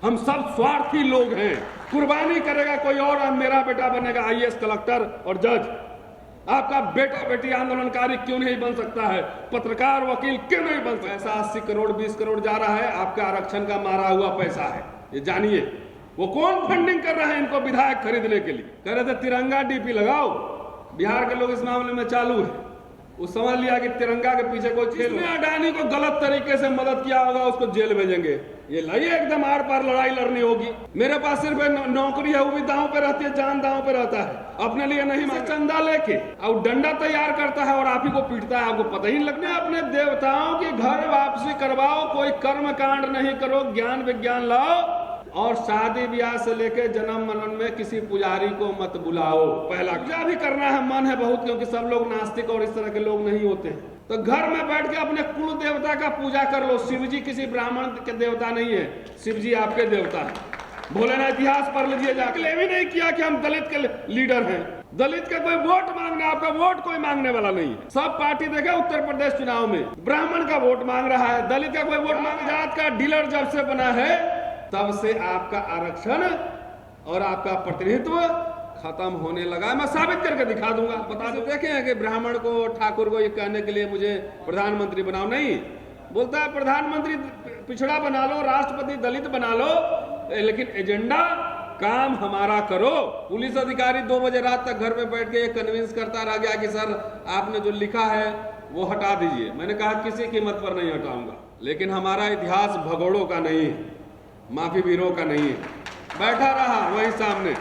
हम सब स्वार्थी लोग हैं। कुर्बानी करेगा कोई और मेरा बेटा बनेगा आईएएस, कलेक्टर और जज। आपका बेटा बेटी आंदोलनकारी क्यों नहीं बन सकता है? पत्रकार, वकील क्यों नहीं बन सकता? पैसा 80 करोड़ 20 करोड़ जा रहा है, आपका आरक्षण का मारा हुआ पैसा है, ये जानिए। वो कौन फंडिंग कर रहा है इनको विधायक खरीदने के लिए? कह रहे थे तिरंगा डीपी लगाओ, बिहार के लोग इस मामले में चालू है। वो समझ लिया कि तिरंगा के पीछे कोई खेल है। अडानी को गलत तरीके से मदद किया होगा, उसको जेल भेजेंगे। ये लाइए एकदम आर पार लड़ाई लड़नी होगी। मेरे पास सिर्फ नौकरी है, वो भी दांव पे रहती है, जान दांव पे रहता है। अपने लिए नहीं, मैं चंदा लेके और डंडा तैयार करता है और आप ही को पीटता है। आपको पता ही नहीं लगता। अपने देवताओं की घर वापसी करवाओ, कोई कर्म कांड नहीं करो, ज्ञान विज्ञान लाओ। और शादी ब्याह से लेके जन्म मरण में किसी पुजारी को मत बुलाओ। पहला पूजा भी करना है, मन है बहुत, क्योंकि सब लोग नास्तिक और इस तरह के लोग नहीं होते हैं। तो घर में बैठ के अपने कुल देवता का पूजा कर लो। शिव जी किसी ब्राह्मण के देवता नहीं है, शिव जी आपके देवता है। भोलेनाथ इतिहास पढ़ लीजिए जाके। भी नहीं किया कि हम दलित के लीडर हैं। दलित का कोई वोट मांगना, आपका वोट कोई मांगने वाला नहीं है। सब पार्टी देखे उत्तर प्रदेश चुनाव में ब्राह्मण का वोट मांग रहा है, दलित का कोई वोट मांग। जात का डीलर जब से बना है तब से आपका आरक्षण और आपका प्रतिनिधित्व खत्म होने लगा। मैं साबित करके दिखा दूंगा। बता दो, देखे हैं कि ब्राह्मण को, ठाकुर को ये कहने के लिए मुझे प्रधानमंत्री बनाओ, नहीं बोलता है। प्रधानमंत्री पिछड़ा बना लो, राष्ट्रपति दलित बना लो, लेकिन एजेंडा काम हमारा करो। पुलिस अधिकारी 2 बजे रात तक घर में बैठ के कन्विंस करता रह गया कि सर आपने जो लिखा है वो हटा दीजिए। मैंने कहा किसी कीमत पर नहीं हटाऊंगा, लेकिन हमारा इतिहास भगोड़ों का नहीं है, माफी वीरों का नहीं है। बैठा रहा वही सामने।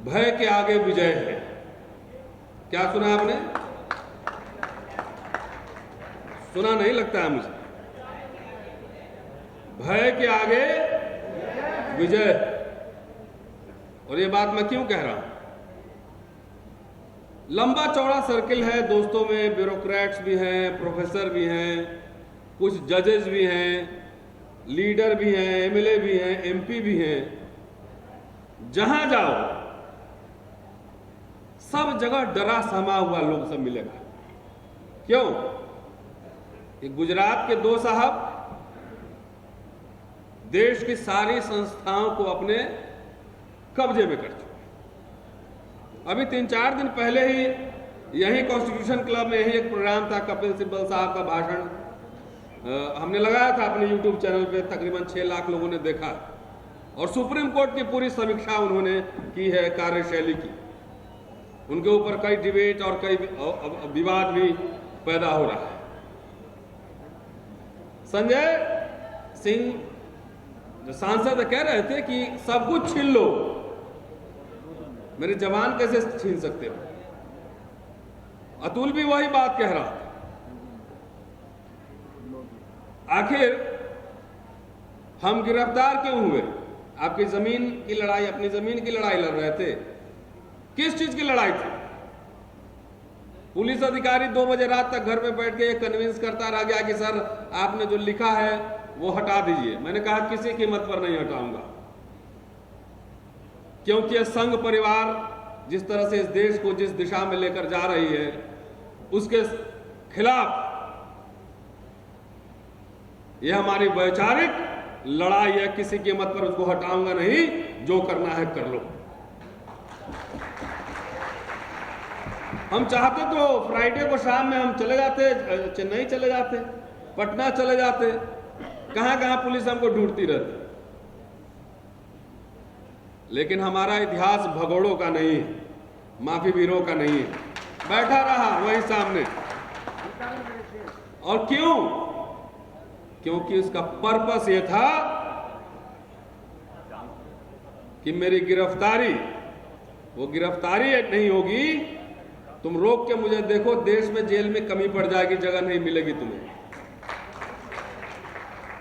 भय के आगे विजय है। क्या सुना आपने? सुना नहीं लगता है मुझे। भय के आगे विजय। और ये बात मैं क्यों कह रहा हूं? लंबा चौड़ा सर्किल है दोस्तों में, ब्यूरोक्रेट्स भी हैं, प्रोफेसर भी हैं, कुछ जजेस भी हैं, लीडर भी हैं, एमएलए भी हैं, एमपी भी हैं। जहां जाओ सब जगह डरा समा हुआ लोग सब मिलेगा। क्यों? कि गुजरात के 2 साहब देश की सारी संस्थाओं को अपने कब्जे में कर चुके। अभी 3-4 दिन पहले ही यही कॉन्स्टिट्यूशन क्लब में यही एक प्रोग्राम था, कपिल सिब्बल साहब का भाषण हमने लगाया था अपने यूट्यूब चैनल पे। तकरीबन 6 लाख लोगों ने देखा और सुप्रीम कोर्ट की पूरी समीक्षा उन्होंने की है कार्यशैली की। उनके ऊपर कई डिबेट और कई विवाद भी पैदा हो रहा है। संजय सिंह जो सांसद कह रहे थे कि सब कुछ छीन लो, मेरे जवान कैसे छीन सकते हो? अतुल भी वही बात कह रहा था। आखिर हम गिरफ्तार क्यों हुए? आपकी जमीन की लड़ाई, अपनी जमीन की लड़ाई लड़ रहे थे। किस चीज की लड़ाई थी? पुलिस अधिकारी 2 बजे रात तक घर में बैठ के कन्विंस करता रह गया कि सर आपने जो लिखा है वो हटा दीजिए। मैंने कहा किसी कीमत पर नहीं हटाऊंगा, क्योंकि संघ परिवार जिस तरह से इस देश को जिस दिशा में लेकर जा रही है उसके खिलाफ यह हमारी वैचारिक लड़ाई है। किसी कीमत पर उसको हटाऊंगा नहीं, जो करना है कर लो। हम चाहते तो फ्राइडे को शाम में हम चले जाते, चेन्नई चले जाते, पटना चले जाते, कहां कहां पुलिस हमको ढूंढती रहती। लेकिन हमारा इतिहास भगोड़ों का नहीं है, माफी वीरों का नहीं है। बैठा रहा वही सामने। और क्यों? क्योंकि उसका पर्पस यह था कि मेरी गिरफ्तारी, वो गिरफ्तारी नहीं होगी, तुम रोक के मुझे देखो, देश में जेल में कमी पड़ जाएगी, जगह नहीं मिलेगी तुम्हें।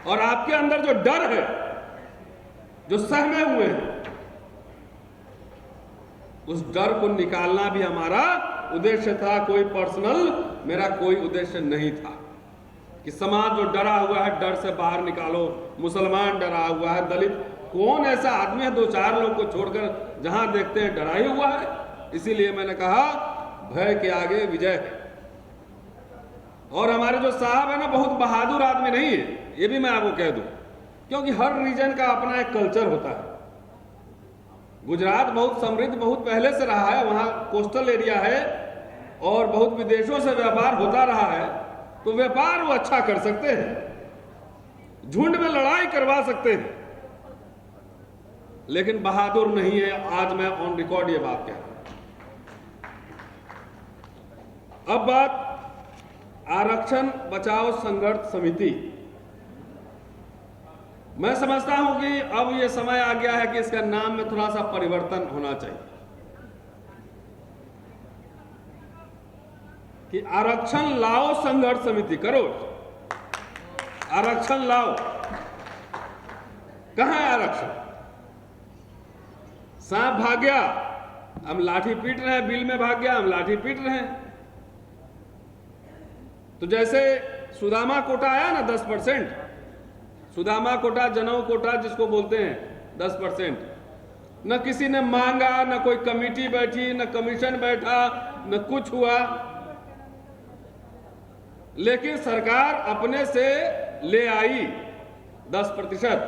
और आपके अंदर जो डर है, जो सहमे हुए हैं, उस डर को निकालना भी हमारा उद्देश्य था। कोई पर्सनल मेरा कोई उद्देश्य नहीं था कि समाज जो डरा हुआ है डर से बाहर निकालो। मुसलमान डरा हुआ है, दलित, कौन ऐसा आदमी है 2-4 लोग को छोड़कर जहां देखते हैं डरा ही हुआ है। इसीलिए मैंने कहा भय के आगे विजय है। और हमारे जो साहब है ना, बहुत बहादुर आदमी नहीं है, ये भी मैं आपको कह दूं, क्योंकि हर रीजन का अपना एक कल्चर होता है। गुजरात बहुत समृद्ध बहुत पहले से रहा है, वहां कोस्टल एरिया है और बहुत विदेशों से व्यापार होता रहा है, तो व्यापार वो अच्छा कर सकते हैं, झुंड में लड़ाई करवा सकते हैं, लेकिन बहादुर नहीं है। आज मैं ऑन रिकॉर्ड ये बात कह रहा हूं। अब बात आरक्षण बचाओ संघर्ष समिति। मैं समझता हूं कि अब यह समय आ गया है कि इसका नाम में थोड़ा सा परिवर्तन होना चाहिए, कि आरक्षण लाओ संघर्ष समिति करो, आरक्षण लाओ। कहां है आरक्षण? सांप भाग गया, हम लाठी पीट रहे हैं, बिल में भाग गया, हम लाठी पीट रहे हैं। तो जैसे सुदामा कोटा आया ना 10%, सुदामा कोटा, जनऊ कोटा जिसको बोलते हैं 10%, न किसी ने मांगा, न कोई कमेटी बैठी, न कमीशन बैठा, न कुछ हुआ, लेकिन सरकार अपने से ले आई 10%।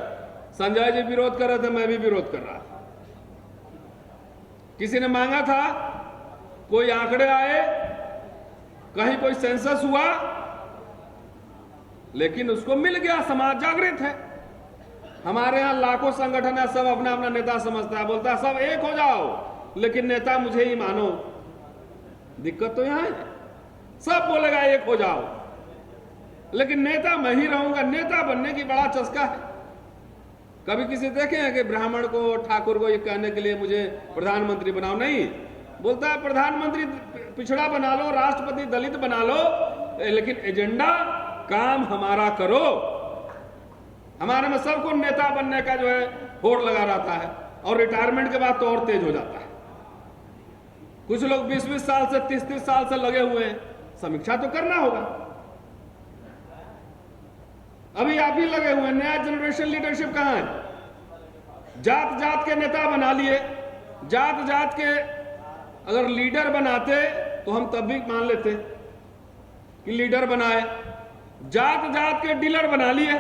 संजय जी विरोध कर रहे थे, मैं भी विरोध कर रहा था। किसी ने मांगा था, कोई आंकड़े आए, कहीं कोई सेंसस हुआ, लेकिन उसको मिल गया। समाज जागृत है। हमारे यहां लाखों संगठन है, सब अपना अपना नेता समझता है, बोलता है सब एक हो जाओ, लेकिन नेता मुझे ही मानो। दिक्कत तो यहां है, सब बोलेगा एक हो जाओ, लेकिन नेता मैं ही रहूंगा। नेता बनने की बड़ा चस्का है। कभी किसी देखे हैं कि ब्राह्मण को, ठाकुर को ये कहने के लिए मुझे प्रधानमंत्री बनाओ? नहीं, बोलता है प्रधानमंत्री पिछड़ा बना लो, राष्ट्रपति दलित बना लो, लेकिन एजेंडा काम हमारा करो। हमारे में सबको नेता बनने का जो है होड़ लगा रहता है, और रिटायरमेंट के बाद तो और तेज हो जाता है। कुछ लोग 20-20 साल से 30-30 साल से लगे हुए हैं। समीक्षा तो करना होगा। अभी आप ही लगे हुए हैं, नया जनरेशन लीडरशिप कहां है? जात जात के नेता बना लिए। जात जात के अगर लीडर बनाते तो हम तब भी मान लेते कि लीडर बनाए। जात जात के डीलर बना लिए,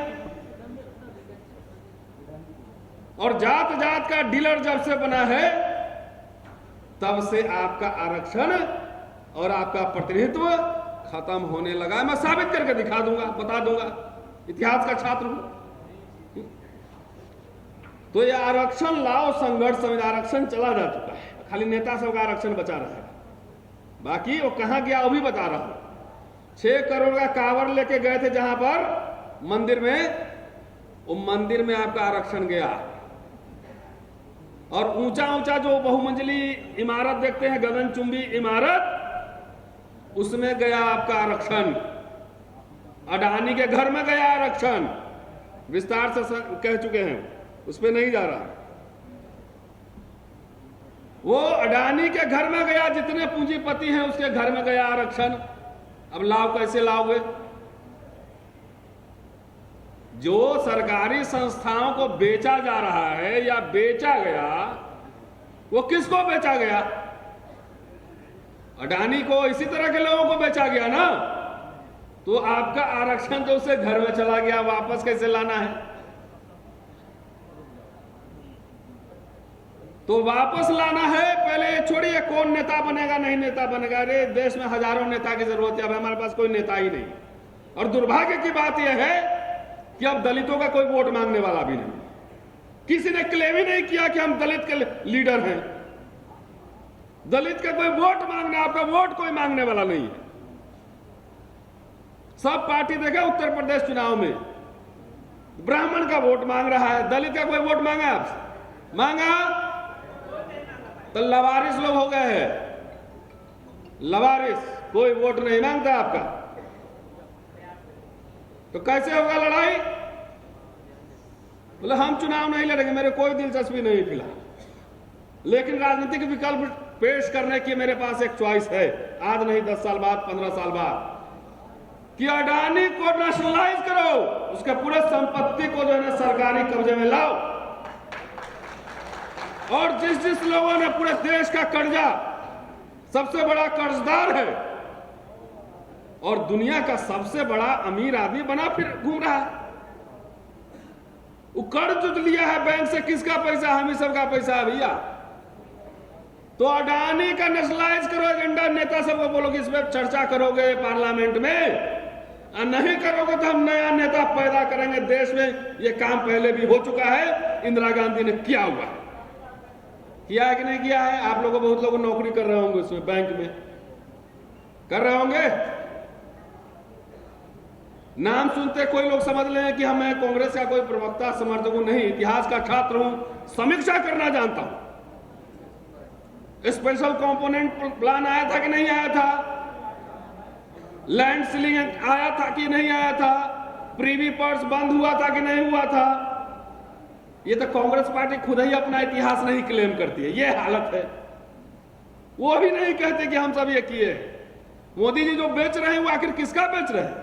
और जात जात का डीलर जब से बना है, तब से आपका आरक्षण और आपका प्रतिनिधित्व खत्म होने लगा। मैं साबित करके दिखा दूंगा, बता दूंगा, इतिहास का छात्र हूं। तो ये आरक्षण लाओ संघर्ष समिति, आरक्षण चला जा चुका है, खाली नेता सब का आरक्षण बचा रहेगा। बाकी वो कहां गया वो भी बता रहा हूं। 6 करोड़ का कांवड़ लेके गए थे जहां पर मंदिर में, वो मंदिर में आपका आरक्षण गया। और ऊंचा ऊंचा जो बहुमंजिली इमारत देखते हैं, गगनचुंबी इमारत, उसमें गया आपका आरक्षण। अडानी के घर में गया आरक्षण, विस्तार से कह चुके हैं, उस पर नहीं जा रहा। वो अडानी के घर में गया, जितने पूंजीपति हैं उसके घर में गया आरक्षण। अब लाओ, कैसे लाओगे? जो सरकारी संस्थाओं को बेचा जा रहा है या बेचा गया, वो किसको बेचा गया? अडानी को, इसी तरह के लोगों को बेचा गया ना। तो आपका आरक्षण तो उसे घर में चला गया, वापस कैसे लाना है? तो वापस लाना है। पहले छोड़िए कौन नेता बनेगा नहीं नेता बनेगा, अरे देश में हजारों नेता की जरूरत है, अब हमारे पास कोई नेता ही नहीं। और दुर्भाग्य की बात यह है कि अब दलितों का कोई वोट मांगने वाला भी नहीं। किसी ने क्लेम ही नहीं किया कि हम दलित के लीडर हैं। दलित का कोई वोट मांगना, आपका वोट कोई मांगने वाला नहीं है। सब पार्टी देखे उत्तर प्रदेश चुनाव में ब्राह्मण का वोट मांग रहा है, दलित का कोई वोट मांगा आपसे? मांगा तो लवारिस लोग हो गए हैं। लवारिस, कोई वोट नहीं मांगता आपका। तो कैसे होगा लड़ाई? बोले हम चुनाव नहीं लड़ेंगे, मेरे कोई दिलचस्पी नहीं फिलहाल, लेकिन राजनीतिक विकल्प पेश करने की मेरे पास एक चॉइस है, आज नहीं 10 साल बाद, 15 साल बाद, कि अडानी को नेशनलाइज करो, उसके पूरे संपत्ति को जो है सरकारी कब्जे में लाओ, और जिस जिस लोगों ने पूरे देश का कर्जा, सबसे बड़ा कर्जदार है, और दुनिया का सबसे बड़ा अमीर आदमी बना फिर घूम रहा है। वो कर्ज लिया है बैंक से, किसका पैसा? हम ही सबका पैसा है भैया। तो अडानी का नेशनलाइज करो एजेंडा, नेता सबको बोलो कि इस पर चर्चा करोगे पार्लियामेंट में, और नहीं करोगे तो हम नया नेता पैदा करेंगे देश में। ये काम पहले भी हो चुका है, इंदिरा गांधी ने किया हुआ है। किया है कि नहीं किया है? आप लोगों, बहुत लोग नौकरी कर रहे होंगे उसमें, बैंक में कर रहे होंगे। नाम सुनते कोई लोग समझ लें कि मैं कांग्रेस का कोई प्रवक्ता समर्थक हूं, नहीं, इतिहास का छात्र हूं, समीक्षा करना जानता हूं। स्पेशल कंपोनेंट प्लान आया था कि नहीं आया था? लैंड सीलिंग आया था कि नहीं आया था? प्रीवी पर्स बंद हुआ था कि नहीं हुआ था? ये तो कांग्रेस पार्टी खुद ही अपना इतिहास नहीं क्लेम करती है, ये हालत है। वो भी नहीं कहते कि हम सब ये किए। मोदी जी जो बेच रहे हैं वो आखिर किसका बेच रहे हैं?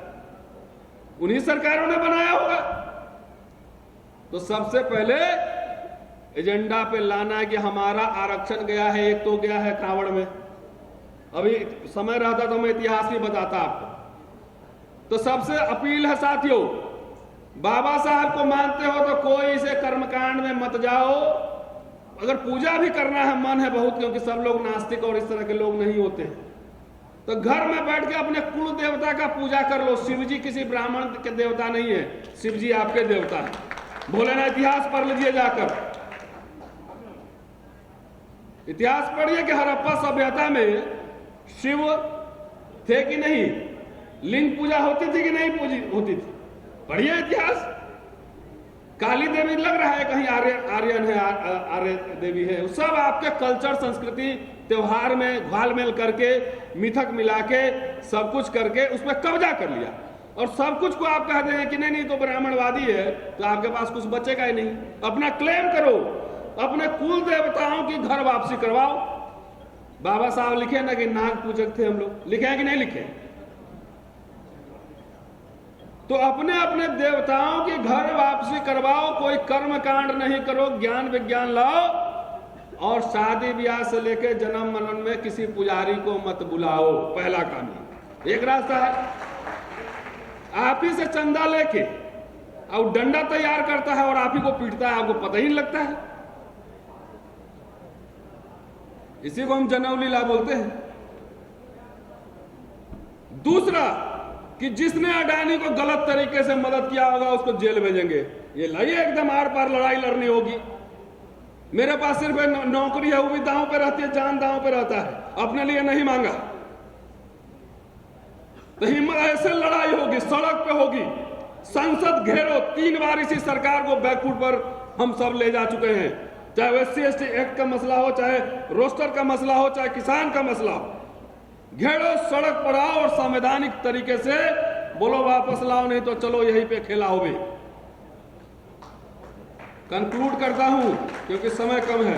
उन्हीं सरकारों ने बनाया होगा। तो सबसे पहले एजेंडा पे लाना है कि हमारा आरक्षण गया है, एक तो गया है कांवड़ में। अभी समय रहता तो मैं इतिहास भी बताता आपको। तो सबसे अपील है साथियों, बाबा साहब को मानते हो तो कोई इसे कर्मकांड में मत जाओ। अगर पूजा भी करना है, मन है बहुत, क्योंकि सब लोग नास्तिक और इस तरह के लोग नहीं होते हैं, तो घर में बैठ के अपने कुल देवता का पूजा कर लो। शिव जी किसी ब्राह्मण के देवता नहीं है, शिव जी आपके देवता है। भोलेनाथ इतिहास पढ़ लीजिए जाकर, इतिहास पढ़िए कि हड़प्पा सभ्यता में शिव थे कि नहीं, लिंग पूजा होती थी कि नहीं होती थी, पढ़िए इतिहास। काली देवी लग रहा है कहीं आर्यन है, आर्य देवी है। सब आपके कल्चर, संस्कृति, त्योहार में घालमेल करके, मिथक मिला के, सब कुछ करके उस पर कब्जा कर लिया। और सब कुछ को आप कह दें कि नहीं नहीं तो ब्राह्मणवादी है, तो आपके पास कुछ बचेगा ही नहीं। अपना क्लेम करो, अपने कुल देवताओं की घर वापसी करवाओ। बाबा साहब लिखे ना कि नाग पूजक थे हम लोग, लिखे हैं कि नहीं लिखे? तो अपने अपने देवताओं की घर वापसी करवाओ, कोई कर्म कांड नहीं करो, ज्ञान विज्ञान लाओ। और शादी ब्याह से लेकर जन्म मरण में किसी पुजारी को मत बुलाओ, पहला काम। एक रास्ता है, आप ही से चंदा लेके और डंडा तैयार करता है और आप ही को पीटता है, आपको पता ही नहीं लगता है। इसी को हम जनेऊ लीला बोलते हैं। दूसरा कि जिसने अडानी को गलत तरीके से मदद किया होगा उसको जेल भेजेंगे। ये लाइए एकदम आर पार लड़ाई लड़नी होगी। मेरे पास सिर्फ नौकरी है, वो भी दांव पे रहती है, जान दांव पे रहता है, अपने लिए नहीं मांगा। तो हिम्मत, ऐसे लड़ाई होगी, सड़क पे होगी, संसद घेरो। 3 बार इसी सरकार को बैकफुट पर हम सब ले जा चुके हैं, चाहे SC/ST एक्ट का मसला हो, चाहे रोस्टर का मसला हो, चाहे किसान का मसला हो। घेरो, सड़क पर आओ और संवैधानिक तरीके से बोलो वापस लाओ, नहीं तो चलो यहीं पे खेला हो भी। कंक्लूड करता हूं क्योंकि समय कम है।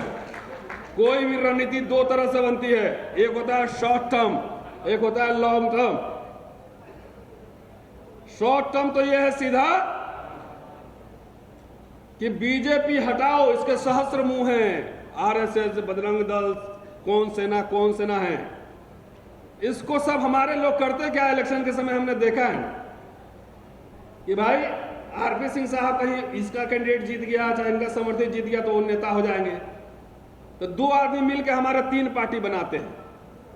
कोई भी रणनीति 2 तरह से बनती है, एक होता है शॉर्ट टर्म, एक होता है लॉन्ग टर्म। शॉर्ट टर्म तो यह है सीधा कि बीजेपी हटाओ, इसके सहस्त्र मुंह हैं, RSS, बजरंग दल, कौन सेना है। इसको सब हमारे लोग करते क्या? इलेक्शन के समय हमने देखा है कि भाई RP सिंह साहब कहीं इसका कैंडिडेट जीत गया, चाहे इनका समर्थित जीत गया, तो वो नेता हो जाएंगे। तो 2 आदमी मिलकर हमारा 3 पार्टी बनाते हैं,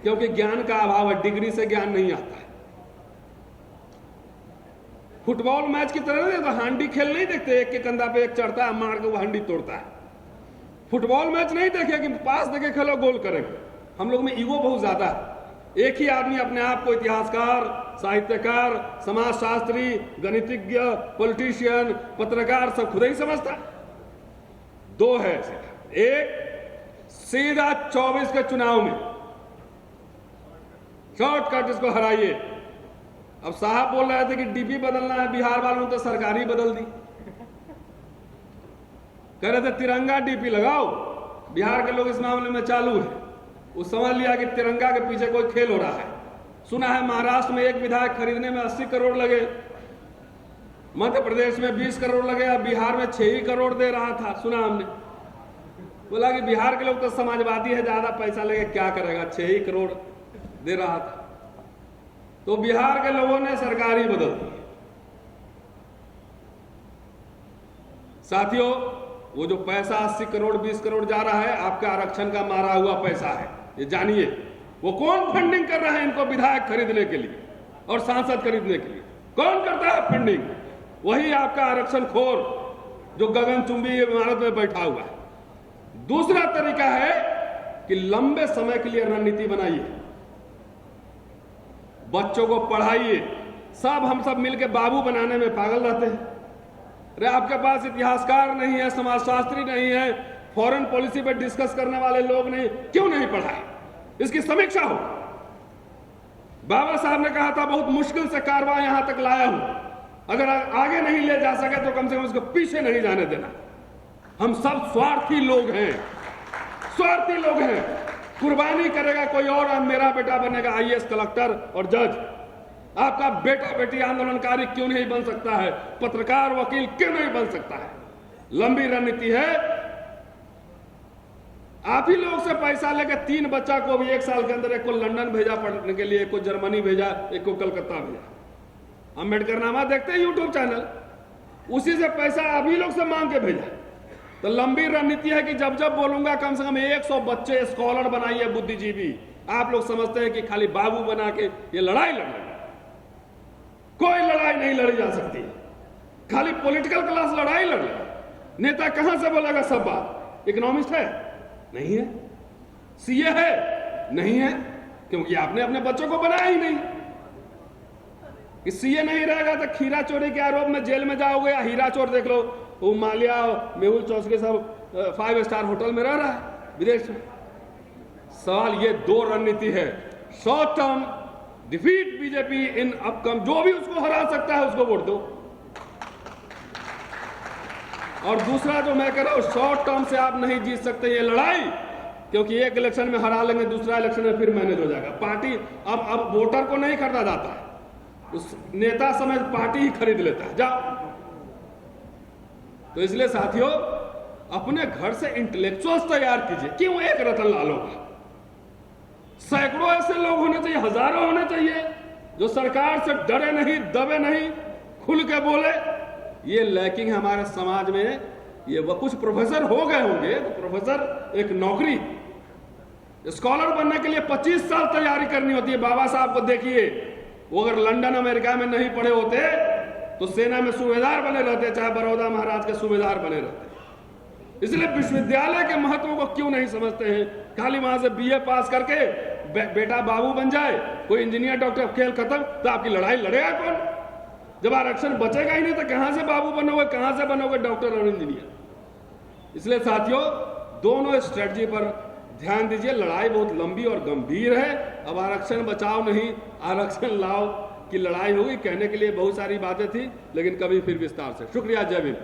क्योंकि ज्ञान का अभाव है, डिग्री से ज्ञान नहीं आता है। फुटबॉल मैच की तरह नहीं, तो हांडी खेल नहीं देखते, एक के कंधा पे एक चढ़ता है, मार के वो हांडी तोड़ता है। फुटबॉल मैच नहीं देखे कि पास देके खेलो गोल करेंगे। हम लोग में ईगो बहुत ज्यादा है। एक ही आदमी अपने आप को इतिहासकार, साहित्यकार, समाजशास्त्री, गणितज्ञ, पॉलिटिशियन, पत्रकार सब खुद ही समझता है। 2 है, एक सीधा 24 के चुनाव में शॉर्टकट, इसको हराइए। अब साहब बोल रहे थे कि डीपी बदलना है बिहार वालों, तो सरकार ही बदल दी। कह रहे थे तिरंगा डीपी लगाओ, बिहार के लोग इस मामले में चालू है। वो समझ लिया कि तिरंगा के पीछे कोई खेल हो रहा है। सुना है महाराष्ट्र में एक विधायक खरीदने में 80 करोड़ लगे, मध्य प्रदेश में 20 करोड़ लगे, अब बिहार में 6 ही करोड़ दे रहा था, सुना हमने। बोला कि बिहार के लोग तो समाजवादी है, ज्यादा पैसा लेके क्या करेगा, 6 ही करोड़ दे रहा था। तो बिहार के लोगों ने सरकार ही बदल दी। साथियों, वो जो पैसा 80 करोड़ 20 करोड़ जा रहा है, आपका आरक्षण का मारा हुआ पैसा है। ये जानिए, वो कौन फंडिंग कर रहा है इनको विधायक खरीदने के लिए और सांसद खरीदने के लिए? कौन करता है फंडिंग? वही आपका आरक्षण खोर जो गगनचुंबी इमारत में बैठा हुआ है। दूसरा तरीका है कि लंबे समय के लिए रणनीति बनाइए, बच्चों को पढ़ाइए। सब हम सब मिलकर बाबू बनाने में पागल रहते हैं। अरे आपके पास इतिहासकार नहीं है, समाजशास्त्री नहीं है, फॉरेन पॉलिसी पर डिस्कस करने वाले लोग नहीं, क्यों नहीं पढ़ाए? इसकी समीक्षा हो। बाबा साहब ने कहा था बहुत मुश्किल से कारवां यहां तक लाया हूं, अगर आगे नहीं ले जा सके तो कम से कम उसको पीछे नहीं जाने देना। हम सब स्वार्थी लोग हैं, स्वार्थी लोग हैं। कुर्बानी करेगा कोई और मेरा बेटा बनेगा आईएएस, कलेक्टर और जज। आपका बेटा बेटी आंदोलनकारी क्यों नहीं बन सकता है? पत्रकार, वकील क्यों नहीं बन सकता है? लंबी रणनीति है। आप ही लोग से पैसा लेकर 3 बच्चा को भी 1 साल के अंदर, एक को लंदन भेजा पढ़ने के लिए, एक को जर्मनी भेजा, एक को कलकत्ता भेजा। अम्बेडकर नामा देखते हैं यूट्यूब चैनल, उसी से पैसा आप ही लोग से मांग के भेजा। तो लंबी रणनीति है कि जब जब बोलूंगा कम से कम 100 बच्चे स्कॉलर बनाइए, बुद्धिजीवी। आप लोग समझते हैं कि खाली बाबू बना के ये लड़ाई लड़ेगा। कोई लड़ाई नहीं लड़ी जा सकती, खाली पॉलिटिकल क्लास लड़ाई लड़ लेगा। नेता कहां से बोलेगा सब बात? इकोनॉमिस्ट है? नहीं है। सीए है? नहीं है, क्योंकि आपने अपने बच्चों को बनाया ही नहीं। कि सीए नहीं रहेगा तो खीरा चोरी के आरोप में जेल में जाओगे, या हीरा चोर देख लो, वो माल्या, मेहुल चौधरी सब 5 स्टार होटल में रह रहा है विदेश में। सवाल ये 2 रणनीति है। Short term defeat BJP in upcoming, जो भी उसको हरा सकता है उसको वोट दो। और दूसरा जो मैं कह रहा हूं, शॉर्ट टर्म से आप नहीं जीत सकते ये लड़ाई, क्योंकि एक इलेक्शन में हरा लेंगे, दूसरा इलेक्शन में फिर मैनेज हो जाएगा। पार्टी अब वोटर को नहीं खरीदा जाता है, उस नेता समेत पार्टी ही खरीद लेता है। जाओ। तो इसलिए साथियों, अपने घर से इंटेलेक्चुअल्स तैयार कीजिए। क्यों एक रतन लाल होगा? सैकड़ों ऐसे लोग होने चाहिए, हजारों होने चाहिए, जो सरकार से डरे नहीं, दबे नहीं, खुल के बोले। ये लैकिंग हमारे समाज में। ये वो कुछ प्रोफेसर हो गए होंगे, तो प्रोफेसर एक नौकरी, स्कॉलर बनने के लिए 25 साल तैयारी करनी होती है। बाबा साहब को देखिए, वो अगर लंदन अमेरिका में नहीं पढ़े होते तो सेना में सूबेदार बने रहते, चाहे बड़ौदा महाराज के सूबेदार बने रहते। इसलिए विश्वविद्यालय के महत्व को क्यों नहीं समझते हैं? खाली वहां से बीए पास करके बेटा बाबू बन जाए, कोई इंजीनियर डॉक्टर, खेल खत्म। तो आपकी लड़ाई लड़ेगा कौन? जब आरक्षण बचेगा ही नहीं तो कहां से बाबू बनोगे, कहां से बनोगे डॉक्टर और इंजीनियर? इसलिए साथियों, दोनों स्ट्रेटजी पर ध्यान दीजिए। लड़ाई बहुत लंबी और गंभीर है। अब आरक्षण बचाओ नहीं, आरक्षण लाओ की लड़ाई होगी। कहने के लिए बहुत सारी बातें थी, लेकिन कभी फिर विस्तार से। शुक्रिया। जय भीम।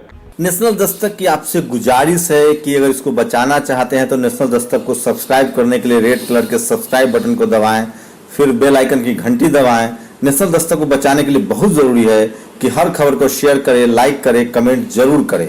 नेशनल दस्तक की आपसे गुजारिश है कि अगर इसको बचाना चाहते हैं तो नेशनल दस्तक को सब्सक्राइब करने के लिए रेड कलर के सब्सक्राइब बटन को दबाएं, फिर बेल आइकन की घंटी दबाएं। नेशनल दस्तक को बचाने के लिए बहुत जरूरी है कि हर खबर को शेयर करें, लाइक करें, कमेंट जरूर करें।